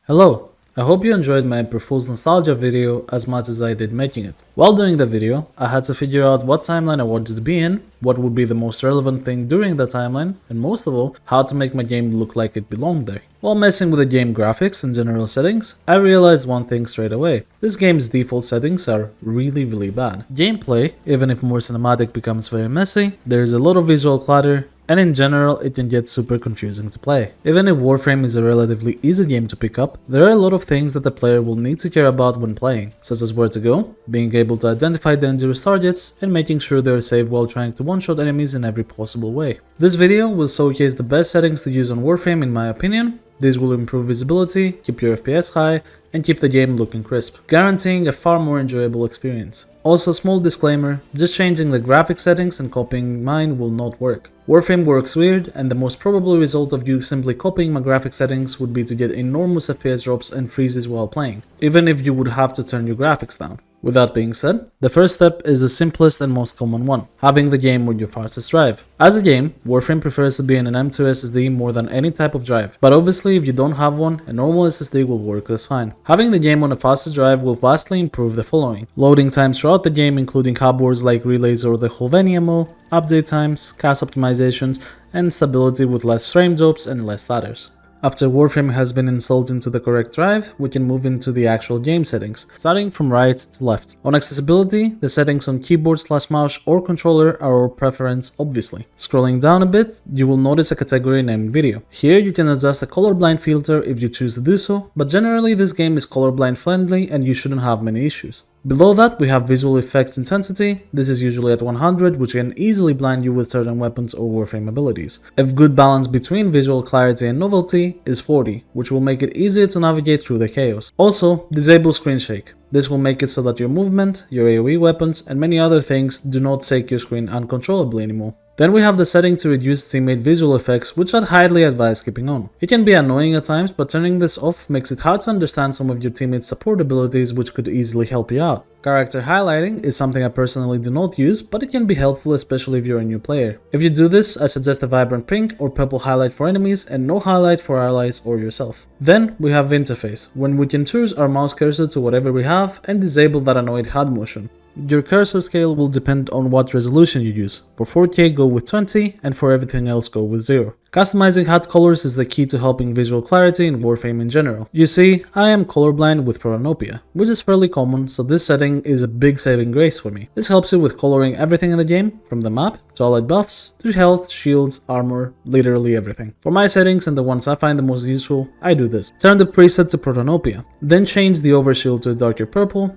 Hello, I hope you enjoyed my April Fool's Nostalgia video as much as I did making it. While doing the video, I had to figure out what timeline I wanted to be in, what would be the most relevant thing during the timeline, and most of all, how to make my game look like it belonged there. While messing with the game graphics and general settings, I realized one thing straight away. This game's default settings are really bad. Gameplay, even if more cinematic, becomes very messy, there is a lot of visual clutter, and in general it can get super confusing to play. Even if Warframe is a relatively easy game to pick up, there are a lot of things that the player will need to care about when playing, such as where to go, being able to identify dangerous targets, and making sure they are safe while trying to one-shot enemies in every possible way. This video will showcase the best settings to use on Warframe in my opinion. These will improve visibility, keep your FPS high, and keep the game looking crisp, guaranteeing a far more enjoyable experience. Also, small disclaimer, just changing the graphic settings and copying mine will not work. Warframe works weird, and the most probable result of you simply copying my graphic settings would be to get enormous FPS drops and freezes while playing, even if you would have to turn your graphics down. With that being said, the first step is the simplest and most common one, having the game on your fastest drive. As a game, Warframe prefers to be in an M2 SSD more than any type of drive, but obviously if you don't have one, a normal SSD will work just fine. Having the game on a faster drive will vastly improve the following: loading times throughout the game, including hub wars like relays or the Hovenia MO, update times, cast optimizations, and stability with less frame drops and less stutters. After Warframe has been installed into the correct drive, we can move into the actual game settings, starting from right to left. On accessibility, the settings on keyboard/mouse or controller are our preference obviously. Scrolling down a bit, you will notice a category named video. Here you can adjust the colorblind filter if you choose to do so, but generally this game is colorblind friendly and you shouldn't have many issues. Below that, we have visual effects intensity. This is usually at 100, which can easily blind you with certain weapons or Warframe abilities. A good balance between visual clarity and novelty is 40, which will make it easier to navigate through the chaos. Also, disable screen shake. This will make it so that your movement, your AoE weapons, and many other things do not shake your screen uncontrollably anymore. Then we have the setting to reduce teammate visual effects, which I'd highly advise keeping on. It can be annoying at times, but turning this off makes it hard to understand some of your teammates' support abilities, which could easily help you out. Character highlighting is something I personally do not use, but it can be helpful especially if you're a new player. If you do this, I suggest a vibrant pink or purple highlight for enemies and no highlight for allies or yourself. Then we have interface, when we can choose our mouse cursor to whatever we have and disable that annoyed HUD motion. Your cursor scale will depend on what resolution you use. For 4K go with 20 and for everything else go with 0. Customizing HUD colors is the key to helping visual clarity in Warframe in general. You see, I am colorblind with Paranopia, which is fairly common, so this setting is a big saving grace for me. This helps you with coloring everything in the game, from the map to allied buffs to health, shields, armor, literally everything. For my settings and the ones I find the most useful, I do this. Turn the preset to Paranopia, then change the overshield to a darker purple,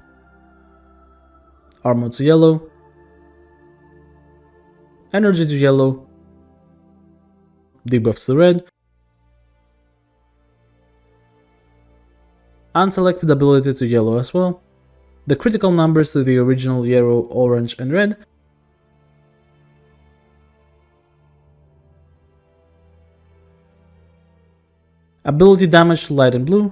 armor to yellow, energy to yellow, debuffs to red, unselected ability to yellow as well, the critical numbers to the original yellow, orange and red, ability damage to light and blue,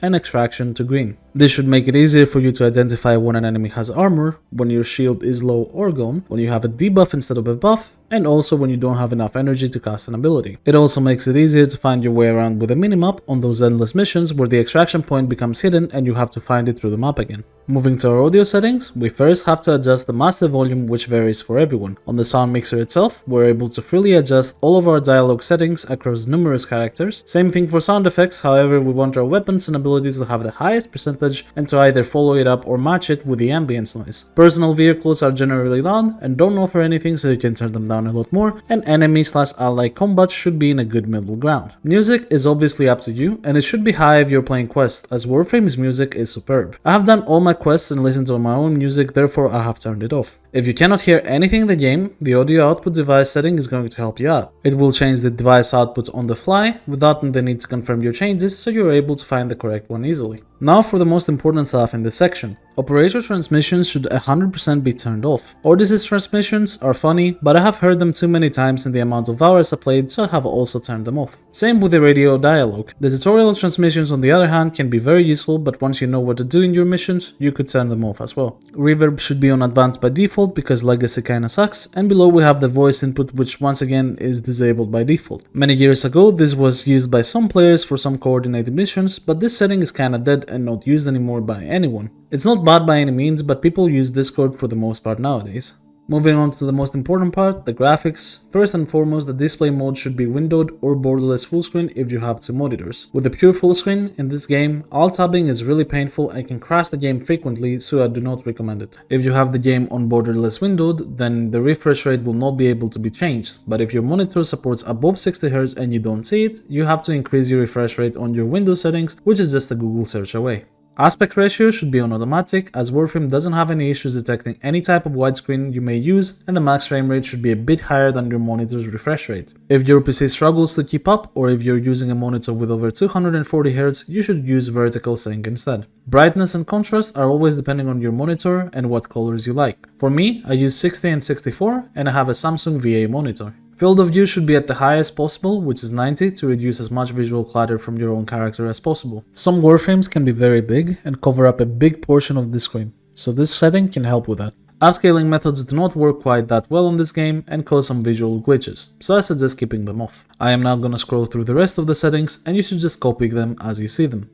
and extraction to green. This should make it easier for you to identify when an enemy has armor, when your shield is low or gone, when you have a debuff instead of a buff, and also when you don't have enough energy to cast an ability. It also makes it easier to find your way around with a minimap on those endless missions where the extraction point becomes hidden and you have to find it through the map again. Moving to our audio settings, we first have to adjust the master volume, which varies for everyone. On the sound mixer itself, we're able to freely adjust all of our dialogue settings across numerous characters. Same thing for sound effects, however we want our weapons and abilities to have the highest percentage and to either follow it up or match it with the ambience noise. Personal vehicles are generally loud and don't offer anything, so you can turn them down a lot more, and enemy/ally combat should be in a good middle ground. Music is obviously up to you, and it should be high if you're playing quests, as Warframe's music is superb. I have done all my quests and listened to my own music, therefore I have turned it off. If you cannot hear anything in the game, the audio output device setting is going to help you out. It will change the device output on the fly without the need to confirm your changes, so you're able to find the correct one easily. Now for the most important stuff in this section. Operator transmissions should 100% be turned off. Odyssey's transmissions are funny, but I have heard them too many times in the amount of hours I played, so I have also turned them off. Same with the radio dialogue. The tutorial transmissions on the other hand can be very useful, but once you know what to do in your missions, you could turn them off as well. Reverb should be on advanced by default because legacy kinda sucks, and below we have the voice input, which once again is disabled by default. Many years ago this was used by some players for some coordinated missions, but this setting is kinda dead and not used anymore by anyone. It's not bad by any means, but people use Discord for the most part nowadays. Moving on to the most important part, the graphics. First and foremost, the display mode should be windowed or borderless full screen if you have two monitors. With the pure full screen, in this game, alt-tabbing is really painful and can crash the game frequently, so I do not recommend it. If you have the game on borderless windowed, then the refresh rate will not be able to be changed, but if your monitor supports above 60Hz and you don't see it, you have to increase your refresh rate on your Windows settings, which is just a Google search away. Aspect ratio should be on automatic, as Warframe doesn't have any issues detecting any type of widescreen you may use, and the max frame rate should be a bit higher than your monitor's refresh rate. If your PC struggles to keep up, or if you're using a monitor with over 240Hz, you should use vertical sync instead. Brightness and contrast are always depending on your monitor and what colors you like. For me, I use 60 and 64, and I have a Samsung VA monitor. Field of view should be at the highest possible, which is 90, to reduce as much visual clutter from your own character as possible. Some Warframes can be very big and cover up a big portion of the screen, so this setting can help with that. Upscaling methods do not work quite that well on this game and cause some visual glitches, so I suggest keeping them off. I am now gonna scroll through the rest of the settings and you should just copy them as you see them.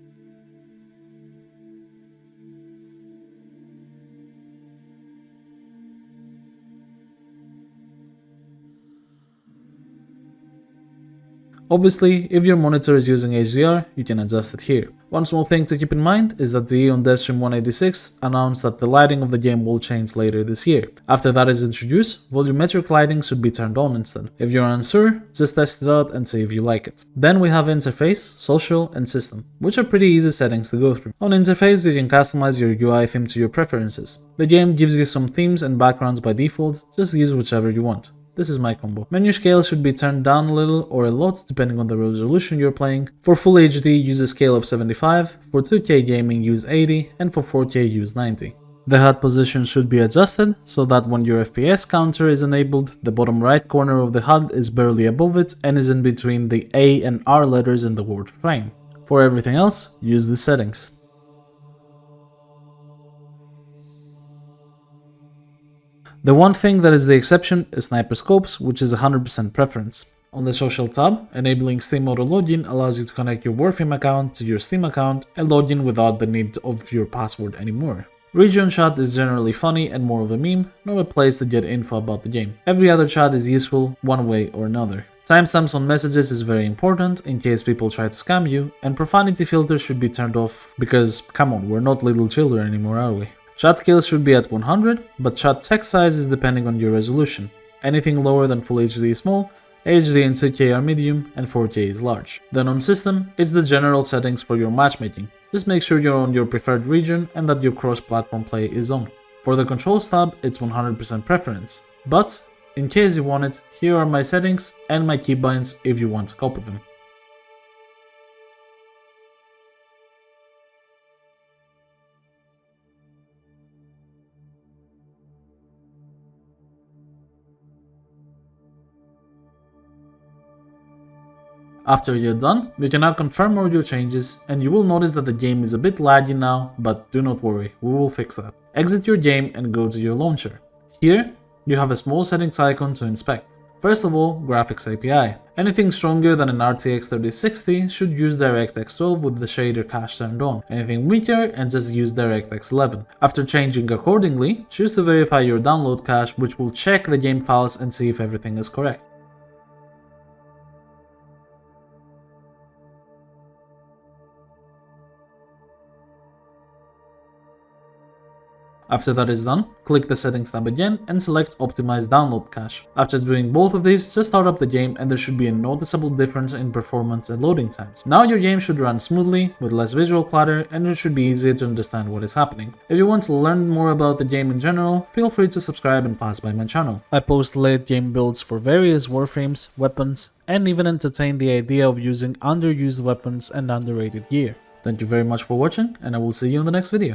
Obviously, if your monitor is using HDR, you can adjust it here. One small thing to keep in mind is that the Eon Deathstream 186 announced that the lighting of the game will change later this year. After that is introduced, volumetric lighting should be turned on instead. If you're unsure, just test it out and see if you like it. Then we have Interface, Social, and System, which are pretty easy settings to go through. On Interface, you can customize your UI theme to your preferences. The game gives you some themes and backgrounds by default, just use whichever you want. This is my combo. Menu scale should be turned down a little or a lot depending on the resolution you're playing. For Full HD, use a scale of 75, for 2K gaming use 80, and for 4K use 90. The HUD position should be adjusted so that when your FPS counter is enabled, the bottom right corner of the HUD is barely above it and is in between the A and R letters in the word frame. For everything else, use the settings. The one thing that is the exception is sniper scopes, which is 100% preference. On the social tab, enabling Steam Auto Login allows you to connect your Warframe account to your Steam account and log in without the need of your password anymore. Region chat is generally funny and more of a meme, not a place to get info about the game. Every other chat is useful one way or another. Timestamps on messages is very important in case people try to scam you, and profanity filters should be turned off because, come on, we're not little children anymore, are we? Chat scale should be at 100, but chat text size is depending on your resolution. Anything lower than Full HD is small, HD and 2K are medium, and 4K is large. Then on system, it's the general settings for your matchmaking. Just make sure you're on your preferred region and that your cross-platform play is on. For the controls tab, it's 100% preference. But, in case you want it, here are my settings and my keybinds if you want to copy them. After you're done, you can now confirm all your changes, and you will notice that the game is a bit laggy now, but do not worry, we will fix that. Exit your game and go to your launcher. Here, you have a small settings icon to inspect. First of all, Graphics API. Anything stronger than an RTX 3060 should use DirectX 12 with the shader cache turned on. Anything weaker, and just use DirectX 11. After changing accordingly, choose to verify your download cache, which will check the game files and see if everything is correct. After that is done, click the settings tab again and select optimize download cache. After doing both of these, just start up the game and there should be a noticeable difference in performance and loading times. Now your game should run smoothly, with less visual clutter, and it should be easier to understand what is happening. If you want to learn more about the game in general, feel free to subscribe and pass by my channel. I post late game builds for various warframes, weapons, and even entertain the idea of using underused weapons and underrated gear. Thank you very much for watching, and I will see you in the next video.